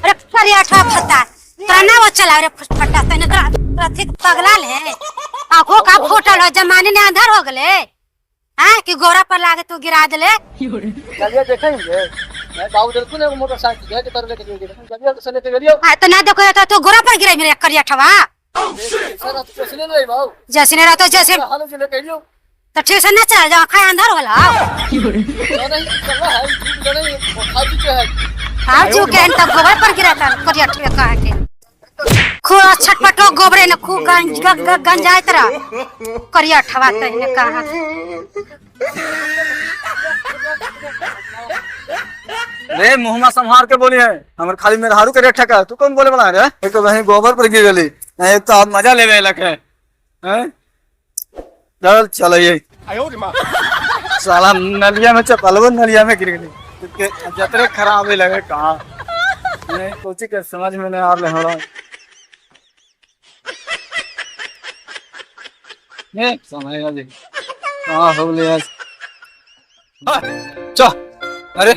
अरे करिया ठा फटा तना वो चला रे फटा तने रथी पगला ले आंखों का फोटल जमाने ने अंधार हो गले हां कि गोरा पर लागे तू गिरा देले चलिए देखेंगे मैं बाबू देखो ना मोटरसाइकिल है तो लेके चलिए तो चले गलियो हां तो ना देखो तो गोरा पर गिरा मेरे करिया ठवा सर आप कैसे नहीं बाबू जैसे ने रहतो जैसे हालो से लेके लियो तो ठीक से ना चल जा खा अंधार होला नहीं चल रहा है नहीं खाजी के है हां जो के तो गोबर पर गिरा था करिया ठे कहा के खूब छटपटो गोबरे न खूब गंजाए तरह करिया ठवा तने कहा रे मुहम्मा संभाल के बोली है हमर खाली मेरे हारू के रेठा का तू कौन बोले वाला है एक तो वहीं गोबर पर गिर गली एक तो आप मजा लेवे लगे हैं चल चल ये साला नलिया में चपलवा नलिया में गिर गली जतरे खराब ही लगे कहां नहीं सोची के समझ में नहीं आ रहा है ये समय आ जी कहां हो लिया चल अरे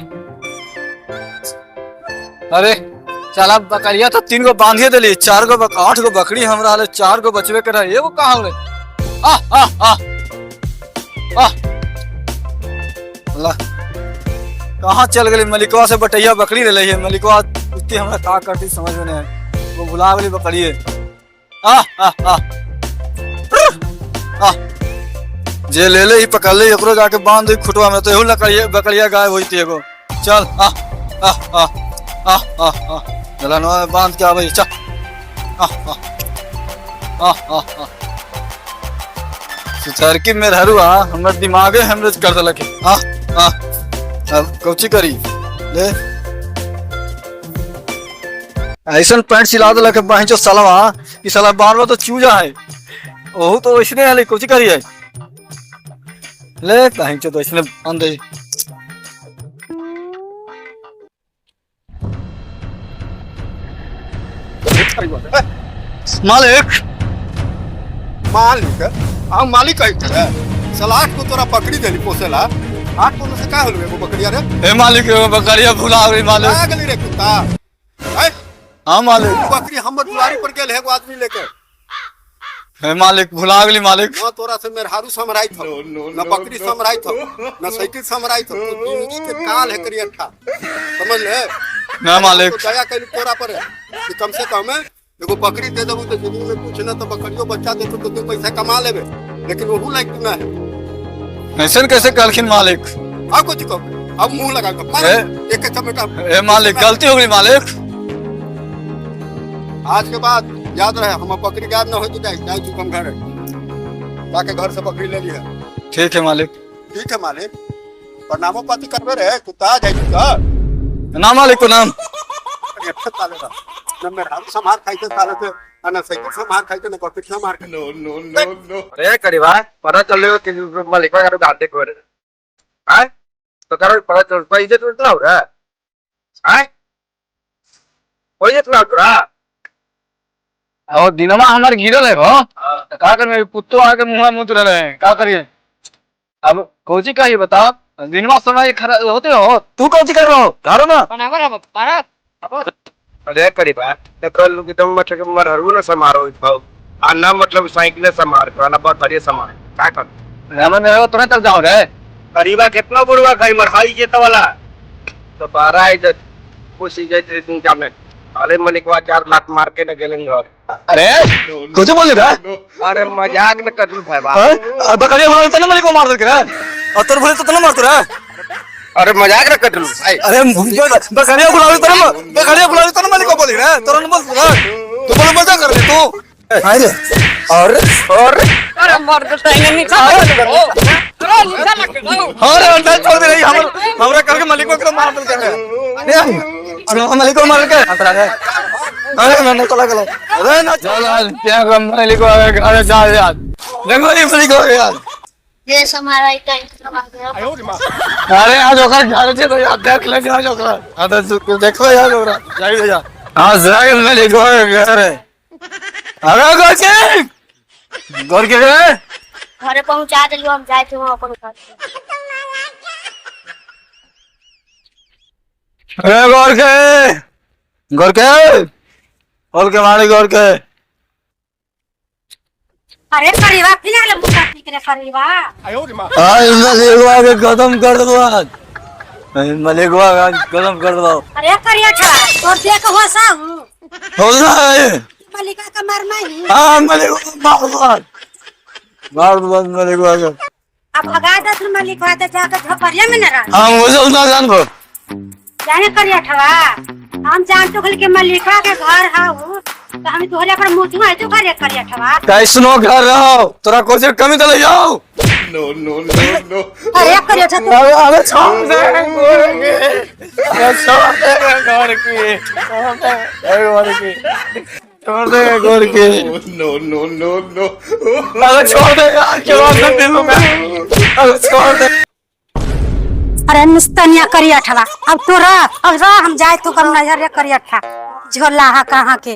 अरे चला बकरिया तो 3 गो बांधिए दिली 4 गो 8 गो बकरी हमरा हाले 4 गो बचवे कर रहा एगो कहां हो रे आ आ आ आ अल्लाह कहां चल गई मलिकवा से बटैया बकरी ले है मलिकवा उसकी हमरा का करती समझ में नहीं वो भुला गई बकरी है आ आ आ आ जे ले ले ही पकड़ ले एकरो जाके बांध दे खुटवा में तो एहू लकड़िया बकरिया गायब होईती एगो चल आ आ आ आ आ आ दलानवा में बांध के आवे चल आ आ आ आ सुचार की मेरे हरुआ हमर दिमागे हेमरेज कर देलक आ आ अब कोची करी ले ऐसन पैंट सिला देलक बाही जो सालवा ई साला बारवा तो चूजा है ओहू तो इसने हले कोची करी है ले कहीं तो इसने बांध दे मालिक मालिक हम मालिक है सलाह को तोरा पकड़ी देली पोसेला 8 को से का होल वो बकरिया रे ए मालिक बकरिया भुला गई मालिक आ गली रे कुत्ता है हां मालिक बकरी हमर दुआरी पर गेल है एगो आदमी लेके हे मालिक भुला गई मालिक न तोरा से मेर हारू समराई थो न बकरी समराई थो न साइकिल समराई थो तो जिंदगी के काल है करिया था समझ ले ना मालिक तो दया कैली तोरा पर कि कम से कम एगो बकरी दे देबू तो जिंदगी में कुछ ना तो बकरियो बच्चा दे तो तू पैसा कमा लेबे लेकिन वहू लायक तू ना है ऐसन कैसे कलखिन मालिक आ कुछ को अब मुंह लगा के एक चमेटा ए मालिक गलती हो गई मालिक आज के बाद याद रहे हम बकरी गायब ना हो जाए चुकम घर जाके घर से बकरी ले लिया ठीक है मालिक ठीक है मालिक प्रणामो पाती करबे रे कुत्ता जाई का ना मालिक को नाम अच्छा ताले का न मेरा हम संभार खाइते ताले से ना साइकिल संभार खाइते न बकरी संभार नो नो नो नो अरे करीबा पता चलेगा कि मालिक का गाते को रे हां तो करो पता चल पैसे तो उतना हो रहा हां पैसे तो उतना और दिनमा हमार गिरल है हो का कर मैं पुत्तो आके मुंह में उतर रहे हैं का करिए अब कोची का ये बता दिनमा समय खराब होते हो तू कोची कर रहा हो धारो ना बनावर पारा अरे करीबा तो कल की तुम मतलब के मर हरू ना समारो भाव आना मतलब साइकिल समार करना बहुत बढ़िया समार का कर रामन मेरे तो नहीं चल जाओ रे करीबा कितना बुढ़वा खाई मर खाई जे तो वाला तो पारा इधर खुशी जैसे तुम जाने अरे मलिकवा 4 लाख मार के न गेलेंगे अरे कुछ बोल रहा अरे मजाक न कर भाई हां बकरिया बोल तो मलिक को मार दे रे और तोर बोले तो तना मारत रे अरे मजाक न कर भाई अरे बकरिया बुलावे तो मलिक को बोली रे तोर न बोल तू बोल मजा कर ले तू हाय रे और अरे मर के टाइम नहीं खा अरे निकाल के अरे अंदर छोड़ दे हमरा करके मलिक को मार दे रे अरे मलिक को मार के अंतर आ गए अरे मैंने तो लगा अरे ना चल क्या कम मलिक को अरे जा यार देखो ये मलिक को यार ये हमारा टाइम आ गया अरे आज ओकर घर से तो यार देख ले आज ओकर अरे देखो यार ओकरा जाई जा हां जाई मलिक को घर अरे गोर के घरे पहुंचा देलियो हम जाए थे वहां अपन घर अरे गोर के मारे गोर के। अरे करीबा फिलहाल मुका निकले करीबा। मलिकवा के खत्म कर दो आज। मलिकवा का खत्म कर दो। अरे करिया था तो देख हो साहू हो जाए मलिका का मरना ही। हाँ मलिकवा मार दो मलिकवा का। अब भगा दस मलिका तो जाकर झोपड़िया में न रह। हाँ मुझे उतना जान दो। जाने करिया था हम जान तो खल के मलिका के घर हाउ तो हम तोहरे पर मुंह है तो करिया था। कैसनो घर रहो तोरा कोई कमी तो ले जाओ। अरे करिया था अबे छोड़ दे गोर के। अबे छोड़ दे गोर के। छोड़ दे गोर के। अबे छोड़ दे यार क्या बात कर दिलू में। अबे छोड़ दे। अरे मुस्तनिया करिया था अब तो अब हम जाए तो कम नजर करिया था झोला हा कहाँ के।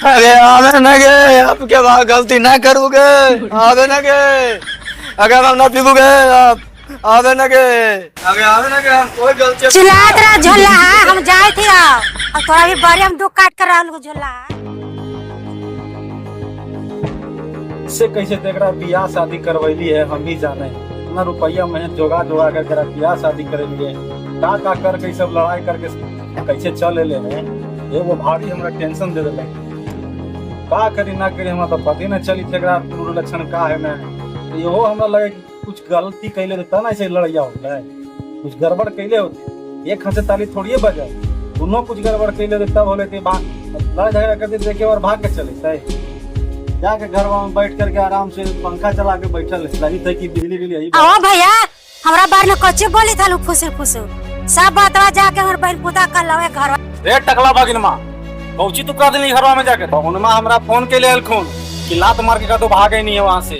अरे आवे न गे अब के बाद गलती ना करोगे। आवे न गे अगर हम ना पीबोगे आवे न गे अगर आवे न गे हम कोई गलती चिल्लात रहा झोला हा हम जाए थे अब थोड़ा भी बड़े हम दुख काट कर रहा झोला। से कैसे देख रहा बियाह शादी करवैली है हम भी जाने इतना रुपया मेहनत जोगा कर करा बियाह शादी करेली है का करके सब लड़ाई करके कैसे चल ले हैं ये वो भारी हमरा टेंशन दे दिले का करी ना करी हमरा तो पता ना चली तेरा पूरा लक्षण का है मैं यो हमरा लगे कुछ गलती कैले तो ना ऐसे लड़ाइया होता है कुछ गड़बड़ कैले होती एक हंसे ताली थोड़ी बजा दोनों कुछ गड़बड़ कैले तब होले थे लड़ाई झगड़ा करते देखे और भाग के चले सही जाके घर में बैठ करके आराम से पंखा चला के बैठल लगी थे कि बिजली बिल यही ओ भैया हमरा बार में कच्चे बोली था फुसुर फुसुर सब बातवा जाके हमर बहन पुता कर लवे घर। रे टकला भगिनमा पहुंची तू कर देली घरवा में जाके बहुनमा हमरा फोन के ले अलखुन कि लात मार के का तो भागे नहीं है वहां से।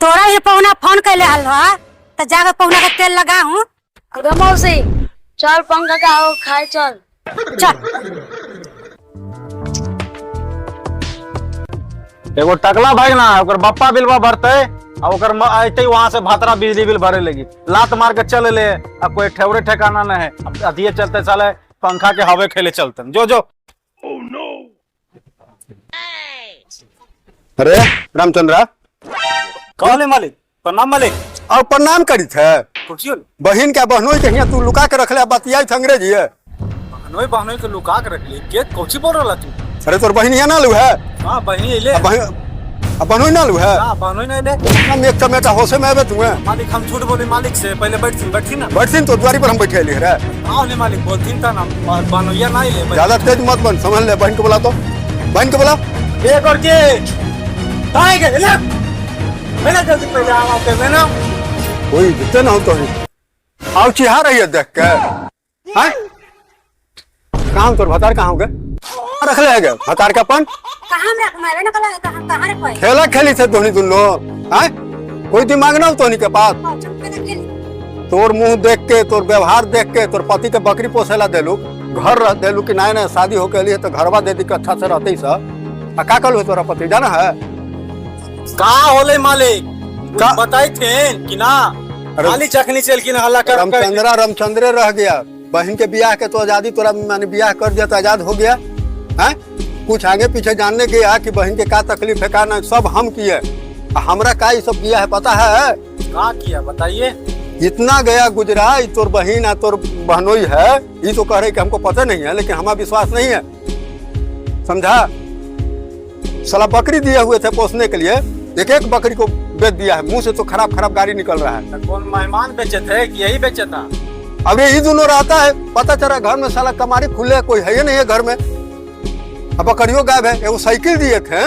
तोरा ही पौना फोन कैले हलवा त जाके पौना का तेल लगा हूं। अरे मौसी चल पंखा का हो खाए चल चल एगो टकला भाई ना ओकर बप्पा बिलवा भरते और ओकर आते वहां से भातरा बिजली बिल भरे लगी लात मार के चले ले अब कोई ठेवरे ठिकाना न है अब अधिये चलते चले पंखा के हवे खेले चलते जो अरे रामचंद्र कौन है मालिक प्रणाम मालिक और प्रणाम करी थे कुर्सियों बहन क्या बहनोई के यहाँ तू लुका के रखले बतिया अंग्रेजी है। बहनोई बहनोई के लुका के रख ली के कोची बोल रहा तू। अरे तोर बहन यहाँ ना लू है हां बहनी ले बहनोई ना लू है हां बहनोई नहीं ले हम एक चमेटा होशे में आवे तुम्हें मालिक हम झूठ बोले मालिक से पहले बैठी ना बैठसीन तो द्वारी पर हम बैठे ली रे आओ ले मालिक बोलतीन था ना और बहनोइया नहीं ले ज्यादा तेज मत बन समझ ले बहन को बुला तो बहन को बुला ये करके काहे के ले मैंने जल्दी पहले आवा के मैंने कोई जितने ना हो तो आओ चिहा रही है देख के हैं कहां तोर भतार कहां हो गए रख ले गए भतार का अपन कहां रख मारे न कला कहां रे कोई खेला खेली थे दोनी दोनों हैं कोई दिमाग ना हो तोनी के पास तोर मुंह देख के तोर व्यवहार देख के तोर पति के बकरी पोसेला देलू घर रह देलू कि नया शादी होके लिए तो घरवा दे दी अच्छा से रहते सब का कल तोरा पति जाना है का होले मालिक का बताई थे कि ना खाली चखनी चल की ना हल्ला कर रामचंद्र रह गया बहन के बियाह के तो आजादी तोरा मैंने बियाह कर दिया तो आजाद हो गया हैं कुछ आगे पीछे जानने गया कि बहन के का तकलीफ है का ना सब हम किए हमरा का ये सब किया है पता है का किया बताइए इतना गया गुजरा तोर बहन है तोर बहनोई है ये तो कह रहे कि हमको पता नहीं है लेकिन हमारा विश्वास नहीं है समझा साला बकरी दिए हुए थे पोसने के लिए एक एक बकरी को बेच दिया है मुंह से तो खराब खराब गाड़ी निकल रहा है कौन मेहमान बेचे थे कि यही बेचे था अब ये दोनों रहता है पता चला घर में साला कमारी खुले कोई है नहीं है घर में अब बकरियों गायब है वो साइकिल दिए थे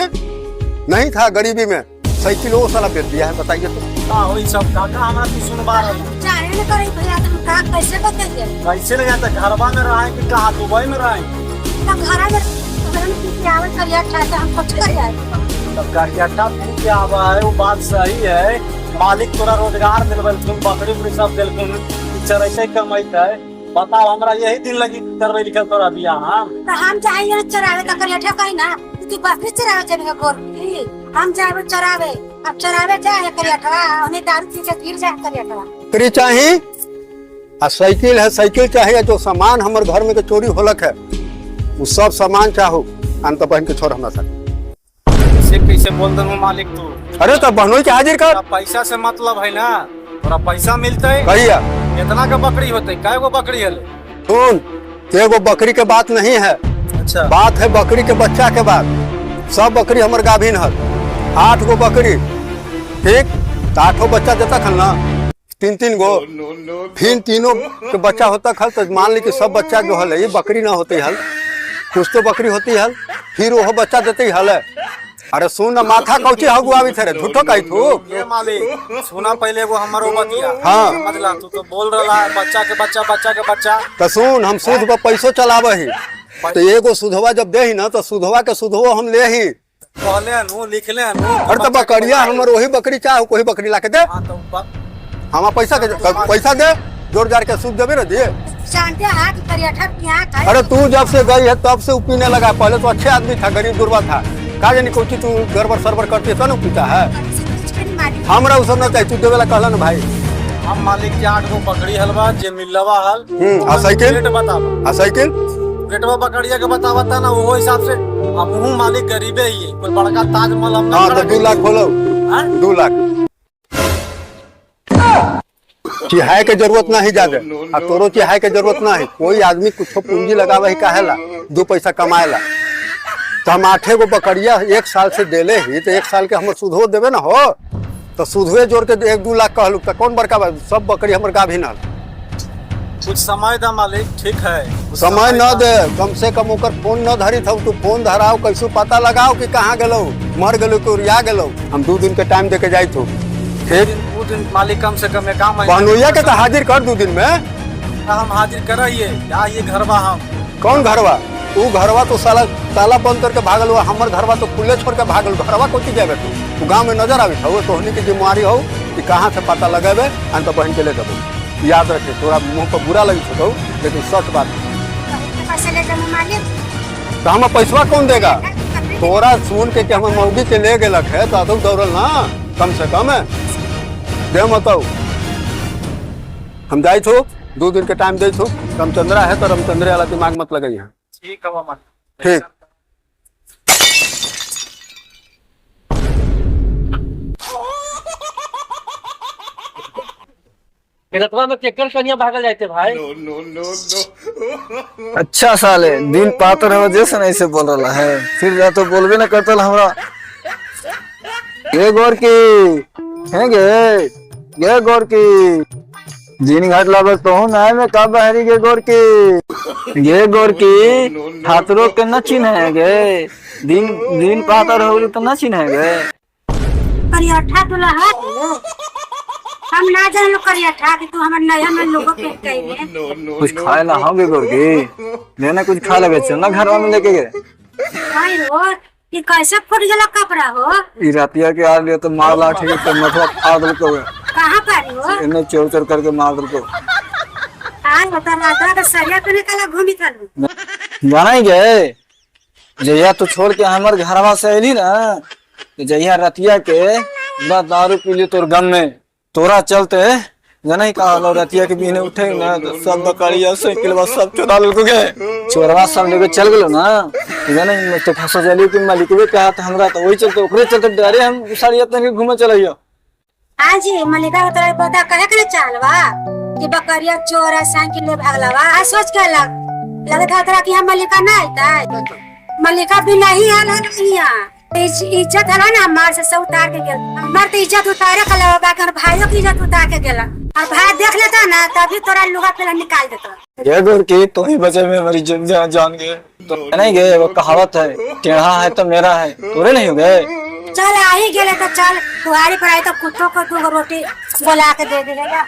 नहीं था गरीबी में साइकिल वो साला बेच दिया है बताइए तो का वही सब काका हमारा तू सुनवा रहा जाने न करे भैया तुम का कैसे बताइए कैसे नहीं जाता घरवा में रहा है कि कहाँ दुबई में रहा है ना घर में हम कियावत करिया था हम कुछ कर आए तब गाड़ियाटा तू क्या आवा है वो बात सही है मालिक तोरा रोजगार दिलबल तुम बकरी उकरी सब दिलकुन चरैसे कमाईता है बताओ हमरा यही दिन लगी करवे लिखल तोरा बियाह हम चाहिए चरावे का करिया था कहीं ना तू बकरी चरावे जब गोर हम जाए चरावे अब चरावे जाए करिया था उन्हें दारू पी के गिर जाए करिया था करी चाहिए आ साइकिल है, साइकिल चाहिए। जो सामान हमारे घर में के चोरी होलक है वो सब सामान चाहो अंत बहन के छोड़ हमरा साथ। से कैसे बोल दू मालिक तू? अरे तो बहनोई के हाजिर कर। तोरा पैसा से मतलब है ना, तोरा पैसा मिलते कहिया कितना का बकरी होते, काय गो बकरी है? सुन, एगो बकरी के बात नहीं है, अच्छा बात है बकरी के बच्चा के बात। सब बकरी हमर गाभिन है, 8 गो बकरी, ठीक? तो 8 बच्चा देता खल ना, 3-3 गो, फिर तीनों के बच्चा होता खल। तो मान ली कि सब बच्चा जो हल ये बकरी ना होती हल, कुछ तो बकरी होती हल, फिर वो बच्चा देते हल। अरे सुन ना, माथा कौची हगुआवी थे रे, झूठो काई तू? ये मालिक सुना पहले वो हमारो बतिया। हाँ। समझला, तू तो बोल रहा है बच्चा के बच्चा, बच्चा के बच्चा। तो सुन, हम सूद पर पैसो चलावे ही, तो एगो सुधवा जब दे ही ना तो सुधवा के सुधवो हम ले ही। कहले अनु लिख ले अनु। अरे तो बकरिया हमर वही बकरी चाहे कोई बकरी ला के दे, हाँ, तो हमारा पैसा दे, जोड़ जाड़ के सूद देवे ना दे। जानते हैं कि करियठा यहाँ का अरे तू जब से गई है तब से पीने लगा। पहले तो अच्छे आदमी था, गरीब गुरबा था, का जानी कोची तू गड़बड़ सरबर करती है तो ना पीता है। हमरा उ सब ना चाहिए, तू देवेला कहला ना भाई। हम मालिक के 8 गो बकरी हलवा जे मिलवा हल। आ साइकिल, रेट बता, आ साइकिल रेटवा बकरिया के बतावता ना, वो हिसाब से अब हूँ मालिक गरीबे ही है, कोई बड़का ताजमहल हम हाँ तो 2 लाख बोलो, 2 लाख चिहाय के जरूरत नहीं ज्यादा, आ तोरो चिहाय के जरूरत नहीं। कोई आदमी कुछ पूंजी लगावे ही काहेला, 2 पैसा कमाएला। तो हम 8 गो बकरिया 1 साल से देले ही, तो 1 साल के हम सुधो देवे ना हो, तो सुधवे जोड़ के 1-2 लाख कहलू तो कौन बड़का बात? सब बकरी हमर गाभिन हल। कुछ समय दा मालिक, ठीक है समय न दे, कम से कम ओकर फोन न धरी था, तू फोन धराओ, कैसे पता लगाओ कि कहाँ गेलो, मर गेलो कि उरिया गेलो। हम 2 दिन के टाइम दे के जाई थू, ठीक? 2 दिन मालिक कम से कम एक काम है। बहनोइया के तो हाजिर कर 2 दिन में। हम हाजिर कराइए या ये घरवा हम कौन घरवा? तू घरवा तो साला ताला बंद करके भागल हुआ, हमर घरवा तो खुले छोड़ के भागल। घरवा कोची जाबे तू गांव में नजर आवी था, वो तोहनी की जिम्मेवारी हो कि कहाँ से पता लगाबे अन तो बहन के ले देबे। याद रखे, तोरा मुंह पर बुरा लगी छो लेकिन सच बात पैसे लेकर मालिक तो हम पैसा कौन देगा? तोरा सुन के हम मौगी के ले गेलक है तो तुम दौड़ल ना, कम से कम है दे मत। हम जाई थो, 2 दिन के टाइम दे थो। रामचंद्रा है तो रामचंद्रे वाला दिमाग मत लगाई है, ठीक है मालिक। ठीक? खेतवा में केकर कनिया भागल जाते भाई। अच्छा साले दिन पातर है वजह से नहीं से बोल रहा है, फिर या तो बोलबे ना करतल हमरा। ये गोर की है ये गोर की दिन घाट लागल तो हूँ ना में का बहरी गे गोर की, ये गोर की हाथरों के न चिन्ह है गे, दिन पातर हो तो न चिन्ह है गे। करियठा तुला हाथ हम ना जान लो करियठा कि तू हमर नया में लोगों के कइले कुछ खाए ला होगे गोर की, लेना कुछ खा लगे चल ना घर में लेके गए। भाई हो ये कैसे फुट गेला कपड़ा हो? ई रातिया के आ लिया तो मार लाठी के मथवा फाड़ दल को कहां पर हो? इन्हें चोर करके मार दल को। आज बता रात का सरिया पे निकला घूमी चलू जाना ही गए जहिया तो छोड़ के हमार घरवा से अली ना, तो जहिया रतिया के बस दारू पी ली तोर गम में, तोरा चलते जाना ही कहा रतिया के बिने उठे ना तो सब बकरिया साइकिल सब चुरा ले गए, चोरवा सब लेके चल गलो ना। जाना ही तो फंसो जली कि मालिक भी कहा था हमरा, तो वही चलते ओकरे चलते डरे हम सारी तन घूमे चलियो। आज मलिका को तोरा पता कहे के चालवा कि बकरिया चोर है साइकिल ले भागलवा। आ सोच के लगे था तोरा कि हम मलिका ना आइता, मलिका भी नहीं आल है। इज्जत है ना हमार से सब उतार के गेल, हमार तो इज्जत उतारे के लगा, बाकी भाइयों की इज्जत उतार के गेला। और भाई देख लेता ना तभी तोरा लुगा पे निकाल देता। ये गोर की तो ही बचे में हमारी जान गए तो नहीं गए। वो कहावत है टेढ़ा है तो मेरा है, तोरे नहीं हो गए। चल आ ही गेले तो चल, तुम्हारी पर आई तो कुत्तों को 2 रोटी बोला के दे देगा।